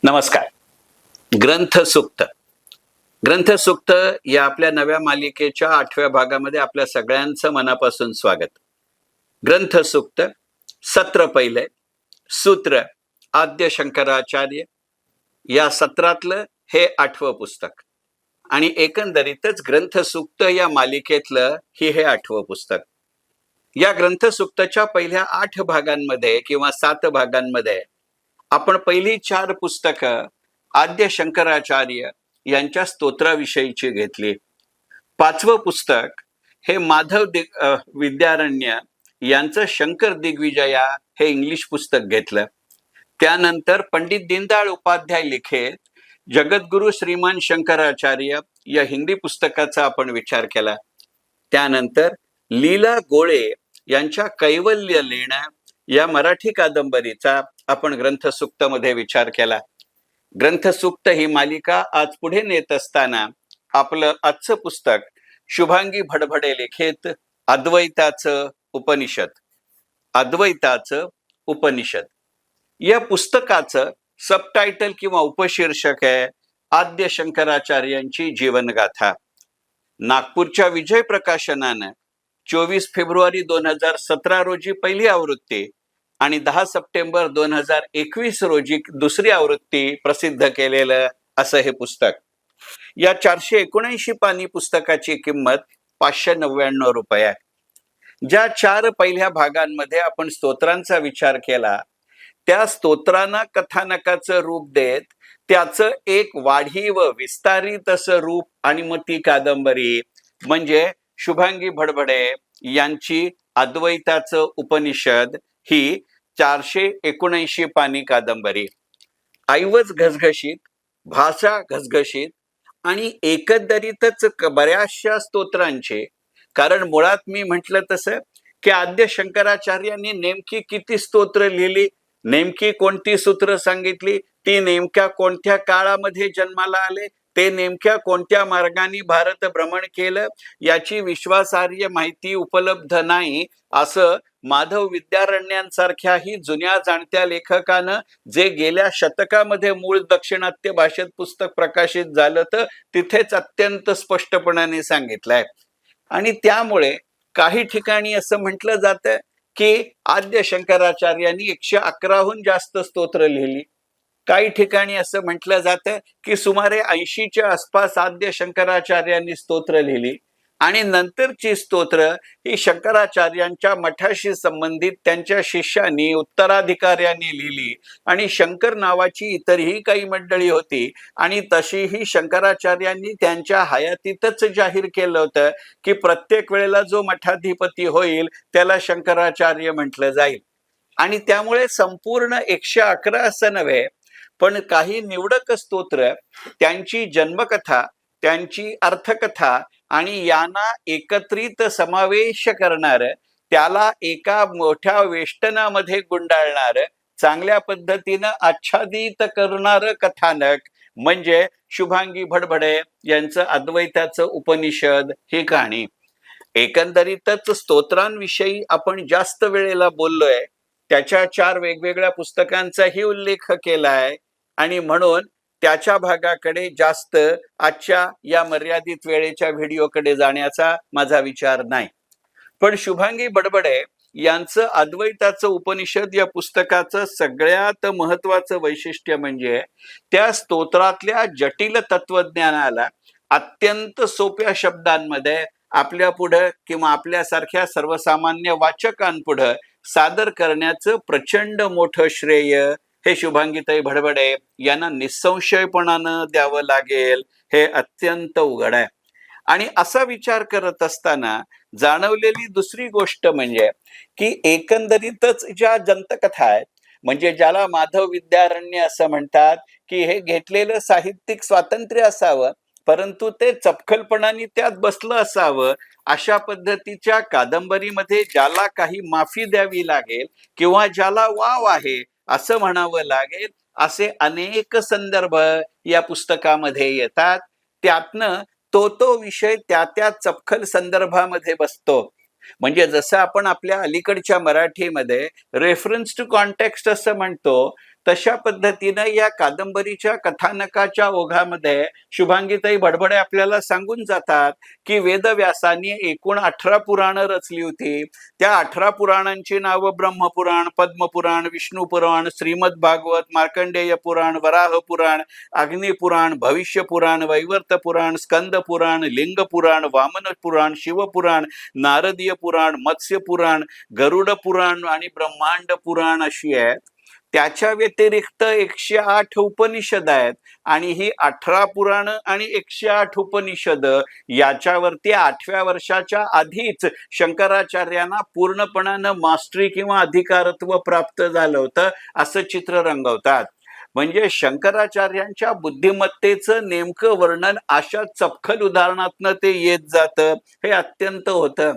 नमस्कार. ग्रंथसूक्त ग्रंथसूक्त या आपल्या नव्या मालिकेच्या 8व्या भागामध्ये आपल्या सगळ्यांचं मनापासून स्वागत. ग्रंथसूक्त सत्र पहिले, सूत्र आद्य शंकराचार्य, या सत्रातलं हे 8वं पुस्तक आणि एकंदरीतच ग्रंथसूक्त या मालिकेतलं हे 8वं पुस्तक. या ग्रंथसूक्ताच्या पहिल्या 8 भागांमध्ये किंवा 7 भागांमध्ये आपण पहिली 4 पुस्तकं आद्य शंकराचार्य यांच्या स्तोत्राविषयीची घेतली. 5वं पुस्तक हे माधव विद्यारण्य यांचं शंकर दिग्विजया हे इंग्लिश पुस्तक घेतलं. त्यानंतर पंडित दीनदयाळ उपाध्याय लिखित जगद्गुरु श्रीमान शंकराचार्य या हिंदी पुस्तकाचा आपण विचार केला. त्यानंतर लीला गोळे यांच्या कैवल्य लेणा या मराठी कादंबरीचा आपण ग्रंथसूक्तामध्ये विचार केला. ग्रंथसूक्त ही मालिका आज पुढे नेत असताना आपलं आजचं पुस्तक शुभांगी भडभडे लिखित अद्वैताचं उपनिषद या पुस्तकाचं सबटायटल किंवा उपशीर्षक आहे आद्य शंकराचार्यांची जीवनगाथा. नागपूरच्या विजय प्रकाशनानं 24 फेब्रुवारी 2017 रोजी पहिली आवृत्ती आणि 10 सप्टेंबर 2021 रोजी दुसरी आवृत्ती प्रसिद्ध केलेलं असं हे पुस्तक. या 479 पानी पुस्तकाची किंमत 599 रुपये. ज्या 4 पहिल्या भागांमध्ये आपण स्तोत्रांचा विचार केला त्या स्तोत्रांना कथानकाचं रूप देत त्याचं एक वाढीव विस्तारित असं रूप आणि मग ती कादंबरी म्हणजे शुभांगी भडभडे यांची अद्वैताचं उपनिषद ही 479 पानी कादंबरी. ऐवज घसघशीत, भाषा घसघशीत आणि एकंदरीतच बऱ्याचशा स्तोत्रांचे, कारण मुळात मी म्हटलं तसं की आद्य शंकराचार्यांनी नेमकी किती स्तोत्र लिहिली, नेमकी कोणती सूत्र सांगितली, ती नेमक्या कोणत्या काळामध्ये जन्माला आले, ते नेमक्या कोणत्या मार्गाने भारत भ्रमण केलं याची विश्वासार्ह माहिती उपलब्ध नाही असं माधव विद्यारण्यांसारख्याही जुन्या जाणत्या लेखकानं जे गेल्या शतकामध्ये मूळ दक्षिणात्य भाषेत पुस्तक प्रकाशित झालं तर तिथेच अत्यंत स्पष्टपणाने सांगितलंय. आणि त्यामुळे काही ठिकाणी असं म्हटलं जातं की आद्य शंकराचार्यांनी 111हून जास्त स्तोत्र लिहिली. काही ठिकाणी असं म्हटलं जातं की सुमारे 80च्या आसपास आद्य शंकराचार्यांनी स्तोत्र लिहिली आणि नंतरची स्तोत्र ही शंकराचार्यांच्या मठाशी संबंधित त्यांच्या शिष्यांनी उत्तराधिकाऱ्यांनी लिहिली आणि शंकर नावाची इतरही काही मंडळी होती आणि तशीही शंकराचार्यांनी त्यांच्या हयातीतच जाहीर केलं होतं की प्रत्येक वेळेला जो मठाधिपती होईल त्याला शंकराचार्य म्हटलं जाईल. आणि त्यामुळे संपूर्ण 111 असं नव्हे पण काही निवडक स्तोत्र त्यांची जन्मकथा, त्यांची अर्थकथा आणि यांना एकत्रित समावेश करणार, त्याला एका मोठ्या वेष्टनामध्ये गुंडाळणार, चांगल्या पद्धतीनं आच्छादित करणार कथानक म्हणजे शुभांगी भडभडे यांचं अद्वैताचं उपनिषद ही कहाणी. एकंदरीतच स्तोत्रांविषयी आपण जास्त वेळेला बोललोय, त्याच्या 4 वेगवेगळ्या पुस्तकांचाही उल्लेख केलाय आणि म्हणून त्याच्या भागाकडे जास्त आजच्या या मर्यादित वेळेच्या व्हिडिओकडे जाण्याचा माझा विचार नाही. पण शुभांगी भडभडे यांचं अद्वैताचं उपनिषद या पुस्तकाचं सगळ्यात महत्वाचं वैशिष्ट्य म्हणजे त्या स्तोत्रातल्या जटिल तत्वज्ञानाला अत्यंत सोप्या शब्दांमध्ये आपल्या पुढं किंवा आपल्यासारख्या सर्वसामान्य वाचकांपुढं सादर करण्याचं प्रचंड मोठं श्रेय हे शुभांगीताई भडभडे यांना निसंशयपणानं द्यावं लागेल हे अत्यंत उघड आहे. आणि असा विचार करत असताना जाणवलेली दुसरी गोष्ट म्हणजे की एकंदरीतच ज्या दंतकथा आहेत म्हणजे ज्याला माधव विद्यारण्य असं म्हणतात की हे घेतलेलं साहित्यिक स्वातंत्र्य असावं परंतु ते चपखलपणाने त्यात बसलं असावं, अशा पद्धतीच्या कादंबरीमध्ये ज्याला काही माफी द्यावी लागेल किंवा ज्याला वाव आहे असं म्हणावं लागेल असे अनेक संदर्भ या पुस्तकामध्ये येतात. त्यातनं तो विषय त्या चपखल संदर्भामध्ये बसतो. म्हणजे जसं आपण आपल्या अलीकडच्या मराठीमध्ये रेफरन्स टू कॉन्टेक्स्ट असं म्हणतो तशा पद्धतीनं या कादंबरीच्या कथानकाच्या ओघामध्ये शुभांगीताई भडभडे आपल्याला सांगून जातात की वेदव्यासांनी एकूण 18 पुराणं रचली होती. त्या 18 पुराणांची नावं ब्रह्मपुराण, पद्मपुराण, विष्णू पुराण, श्रीमद भागवत, मार्कंडेय पुराण, वराह पुराण, अग्निपुराण, भविष्य पुराण, वैवर्त पुराण, स्कंद पुराण, लिंग पुराण, वामन पुराण, शिवपुराण, नारदीय पुराण, मत्स्य पुराण, गरुड पुराण आणि ब्रह्मांड पुराण अशी आहेत. त्याच्या व्यतिरिक्त 108 उपनिषद आहेत आणि ही 18 पुराण आणि 108 उपनिषद याच्यावरती 8व्या वर्षाच्या आधीच शंकराचार्यांना पूर्णपणानं मास्टरी किंवा अधिकारत्व प्राप्त झालं होतं असं चित्र रंगवतात. म्हणजे शंकराचार्यांच्या बुद्धिमत्तेचं नेमकं वर्णन अशा चपखल उदाहरणातनं ते येत जातं. हे अत्यंत होतं.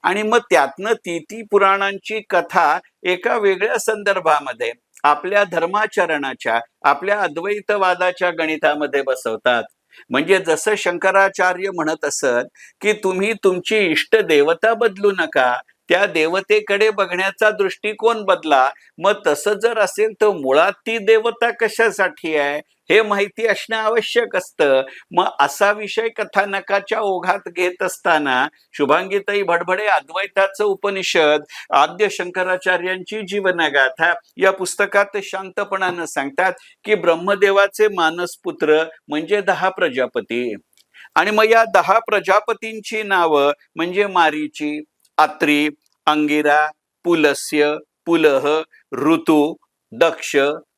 आणि मग त्यातनं ती पुराणांची कथा एका वेगळ्या संदर्भामध्ये आपल्या धर्माचरणाच्या, आपल्या अद्वैतवादाच्या गणितामध्ये बसवतात. म्हणजे जसं शंकराचार्य म्हणत असत की तुम्ही तुमची इष्ट देवता बदलू नका, त्या देवतेकडे बघण्याचा दृष्टिकोन बदला. मग तसं जर असेल तर मुळात ती देवता कशासाठी आहे हे माहिती असणं आवश्यक असतं. मग असा विषय कथानकाच्या ओघात घेत असताना शुभांगीताई भडभडे अद्वैताचं उपनिषद, आद्य शंकराचार्यांची जीवनगाथा या पुस्तकात शांतपणानं सांगतात की ब्रह्मदेवाचे मानसपुत्र म्हणजे 10 प्रजापती. आणि मग या 10 प्रजापतींची नावं म्हणजे मारीची, अत्री, अंगिरा, पुलस्य, पुलह, ऋतू, दक्ष,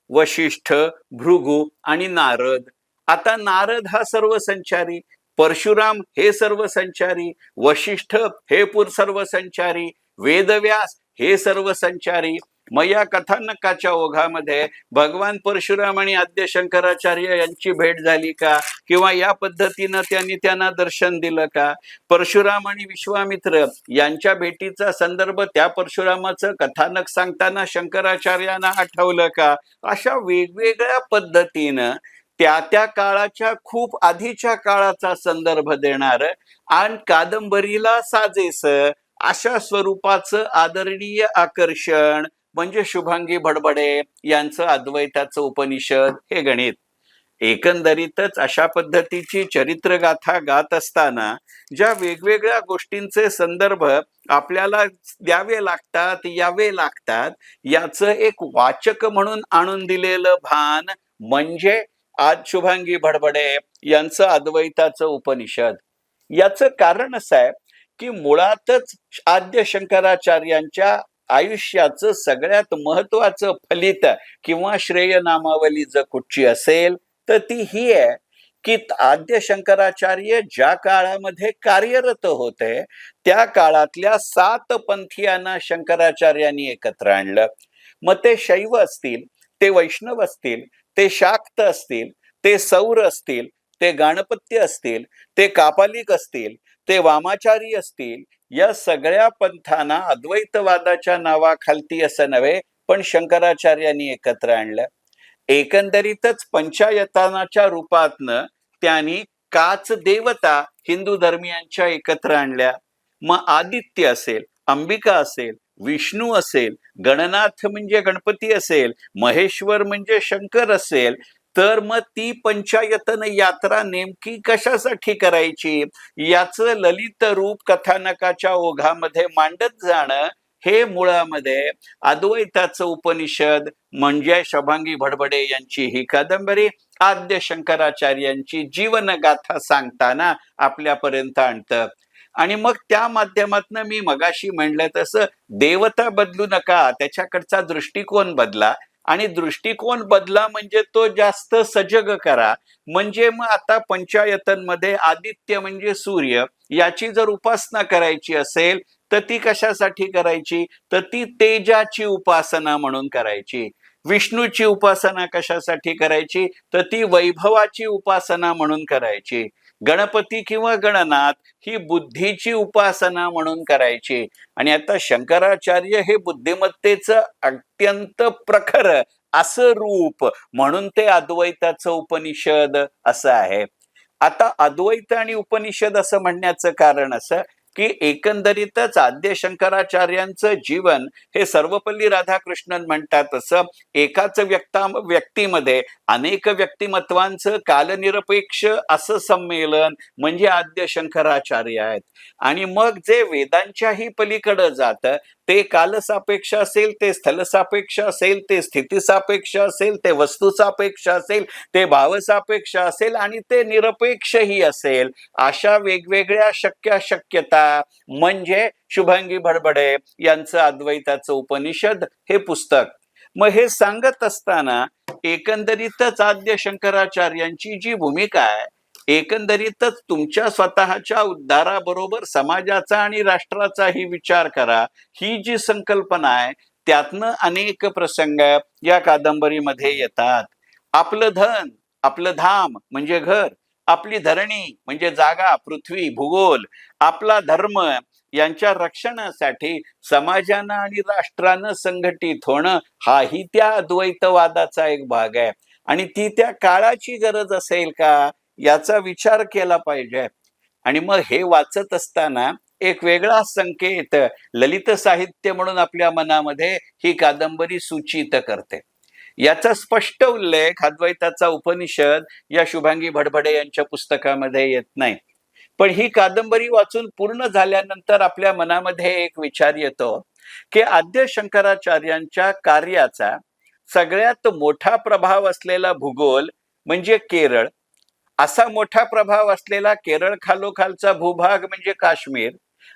वशिष्ठ, भृगु आणि नारद. आता नारद हा सर्वसंचारी, परशुराम हे सर्वसंचारी, वशिष्ठ हे सर्वसंचारी, वेदव्यास हे सर्वसंचारी. मग या कथानकाच्या ओघामध्ये भगवान परशुराम आणि आद्य शंकराचार्य यांची भेट झाली का, किंवा या पद्धतीनं त्यांना दर्शन दिलं का? परशुराम आणि विश्वामित्र यांच्या भेटीचा संदर्भ त्या परशुरामाचं कथानक सांगताना शंकराचार्यांना आठवलं का? अशा वेगवेगळ्या पद्धतीनं त्या काळाच्या खूप आधीच्या काळाचा संदर्भ देणार आणि कादंबरीला साजेस अशा स्वरूपाचं आदरणीय आकर्षण म्हणजे शुभांगी भडभडे यांचं अद्वैताचं उपनिषद हे गणित. एकंदरीतच अशा पद्धतीची चरित्रगाथा गात असताना ज्या वेगवेगळ्या गोष्टींचे संदर्भ आपल्याला द्यावे लागतात, यावे लागतात, याचं एक वाचक म्हणून आणून दिलेलं भान म्हणजे आज शुभांगी भडभडे यांचं अद्वैताचं उपनिषद. याचं कारण असं आहे की मुळातच आद्य शंकराचार्यांच्या आयुष्याचं सगळ्यात महत्वाचं फलित किंवा श्रेय नामावली जर कुठची असेल तर ती ही आहे की आद्य शंकराचार्य ज्या काळामध्ये कार्यरत होते त्या काळातल्या 7 पंथीयांना शंकराचार्यांनी एकत्र आणलं. मग ते शैव असतील, ते वैष्णव असतील, ते शाक्त असतील, ते सौर असतील, ते गणपत्य असतील, ते कापालिक असतील, ते वामाचारी असतील, या सगळ्या पंथांना अद्वैतवादाच्या नावाखालती असं नव्हे पण शंकराचार्यांनी एकत्र आणलं. एकंदरीतच पंचायतनाच्या रूपातनं त्यांनी काच देवता हिंदू धर्मियांच्या एकत्र आणल्या. मग आदित्य असेल, अंबिका असेल, विष्णू असेल, गणनाथ म्हणजे गणपती असेल, महेश्वर म्हणजे शंकर असेल, तर मग ती पंचायतन यात्रा नेमकी कशासाठी करायची याचं ललित रूप कथानकाच्या ओघामध्ये मांडत जाणं हे मुळामध्ये अद्वैताचं उपनिषद म्हणजे शुभांगी भडभडे यांची ही कादंबरी आद्य शंकराचार्यांची जीवनगाथा सांगताना आपल्यापर्यंत आणतं. आणि मग त्या माध्यमातून मी मगाशी म्हणलं तसं देवता बदलू नका, त्याच्याकडचा दृष्टिकोन बदला. आणि दृष्टिकोन बदला म्हणजे तो जास्त सजग करा. म्हणजे मग आता पंचायतनमध्ये आदित्य म्हणजे सूर्य याची जर उपासना करायची असेल तर ती कशासाठी करायची, तर ती तेजाची उपासना म्हणून करायची. विष्णूची उपासना कशासाठी करायची, तर ती वैभवाची उपासना म्हणून करायची. गणपती किंवा गणनाथ ही बुद्धीची उपासना म्हणून करायची. आणि आता शंकराचार्य हे बुद्धिमत्तेचं अत्यंत प्रखर असं रूप म्हणून ते अद्वैताचं उपनिषद असं आहे. आता अद्वैत आणि उपनिषद असं म्हणण्याचं कारण असं की एकंदरीतच आद्य शंकराचार्यांचं जीवन हे सर्वपल्ली राधाकृष्णन म्हणतात तसं एकाच व्यक्तीमध्ये अनेक व्यक्तिमत्वांचं कालनिरपेक्ष असं संमेलन म्हणजे आद्य शंकराचार्य आहेत. आणि मग जे वेदांच्याही पलीकडे जातं ते कालसापेक्ष असेल, ते स्थलसापेक्ष असेल, ते स्थितीसापेक्ष असेल, ते वस्तुसापेक्ष असेल, ते भावसापेक्ष असेल आणि ते निरपेक्षही असेल, अशा वेगवेगळ्या शक्यता म्हणजे शुभांगी भडभडे यांचं अद्वैताचं उपनिषद हे पुस्तक. मग हे सांगत असताना एकंदरीतच आद्य शंकराचार्यांची जी भूमिका आहे, एकंदरीतच तुमच्या स्वतःच्या उद्धाराबरोबर समाजाचा आणि राष्ट्राचाही विचार करा, ही जी संकल्पना आहे त्यातनं अनेक प्रसंग या कादंबरीमध्ये येतात. आपलं धन, आपलं धाम म्हणजे घर, आपली धरणी म्हणजे जागा, पृथ्वी, भूगोल, आपला धर्म यांच्या रक्षणासाठी समाजानं आणि राष्ट्रानं संघटित होणं हाही त्या अद्वैतवादाचा एक भाग आहे. आणि ती त्या काळाची गरज असेल का याचा विचार केला पाहिजे. आणि मग हे वाचत असताना एक वेगळा संकेत ललित साहित्य म्हणून आपल्या मनामध्ये ही कादंबरी सूचित करते. याचा स्पष्ट उल्लेख अद्वैताचा उपनिषद या शुभांगी भडभडे यांच्या पुस्तकामध्ये येत नाही. पण ही कादंबरी वाचून पूर्ण झाल्यानंतर आपल्या मनामध्ये एक विचार येतो की आद्य शंकराचार्यांच्या कार्याचा सगळ्यात मोठा प्रभाव असलेला भूगोल म्हणजे केरळ, असा मोठा प्रभाव असलेला केरळ खालोखालचा भूभाग म्हणजे काश्मीर,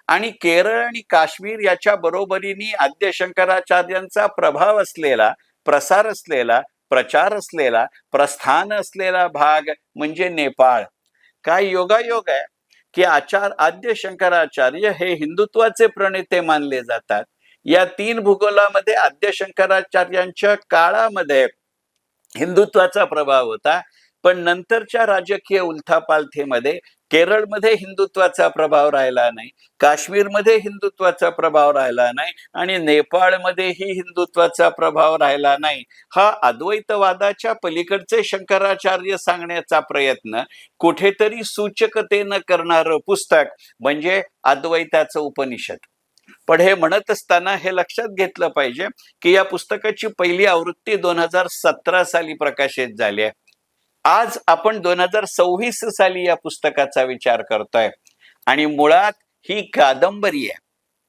आणि केरळ आणि काश्मीर याच्या बरोबरीने आद्य शंकराचार्यांचा प्रभाव असलेला, प्रसार असलेला, प्रचार असलेला, प्रस्थान असलेला भाग म्हणजे नेपाळ. काय योगायोग आहे की आद्य शंकराचार्य हे हिंदुत्वाचे प्रणेते मानले जातात. या 3 भूगोलामध्ये आद्य शंकराचार्यांच्या काळामध्ये हिंदुत्वाचा प्रभाव होता, पण नंतरच्या राजकीय उलथापालथीमध्ये केरळमध्ये हिंदुत्वाचा प्रभाव राहिला नाही, काश्मीरमध्ये हिंदुत्वाचा प्रभाव राहिला नाही आणि नेपाळमध्येही हिंदुत्वाचा प्रभाव राहिला नाही. हा अद्वैतवादाच्या पलीकडचे शंकराचार्य सांगण्याचा प्रयत्न कुठेतरी सूचकतेनं करणारं पुस्तक म्हणजे अद्वैताचं उपनिषद. पण हे म्हणत असताना हे लक्षात घेतलं पाहिजे की या पुस्तकाची पहिली आवृत्ती 2017 साली प्रकाशित झाली आहे. आज आपण 2026 साली या पुस्तकाचा विचार करतोय आणि मुळात ही कादंबरी आहे,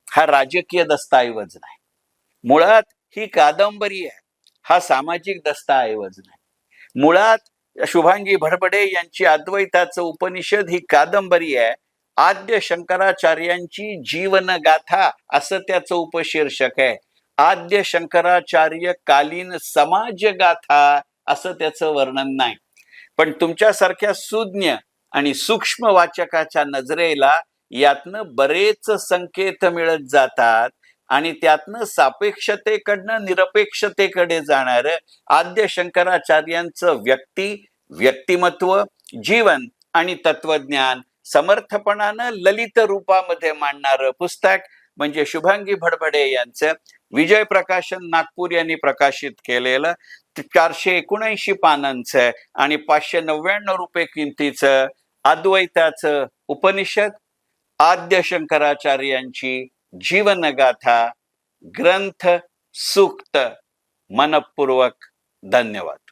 हा राजकीय दस्तऐवज नाही. मुळात ही कादंबरी आहे, हा सामाजिक दस्तऐवज नाही. मुळात शुभांगी भडभडे यांची अद्वैताचं उपनिषद ही कादंबरी आहे, आद्य शंकराचार्यांची जीवनगाथा असं त्याचं उपशीर्षक आहे. आद्य शंकराचार्य कालीन समाजगाथा असं त्याचं वर्णन नाही. पण तुमच्यासारख्या सुज्ञ आणि सूक्ष्म वाचकाच्या नजरेला यातनं बरेच संकेत मिळत जातात आणि त्यातनं सापेक्षतेकडनं निरपेक्षतेकडे जाणारं आद्य शंकराचार्यांचं व्यक्तिमत्व, जीवन आणि तत्वज्ञान समर्थपणानं ललित रूपामध्ये मांडणारं पुस्तक म्हणजे शुभांगी भडभडे यांचं विजय प्रकाशन नागपूर यांनी प्रकाशित केलेलं 479 पानांचं आणि 599 रुपये किमतीचं अद्वैताचं उपनिषद, आद्य शंकराचार्यांची जीवनगाथा ग्रंथ सूक्त. मनपूर्वक धन्यवाद.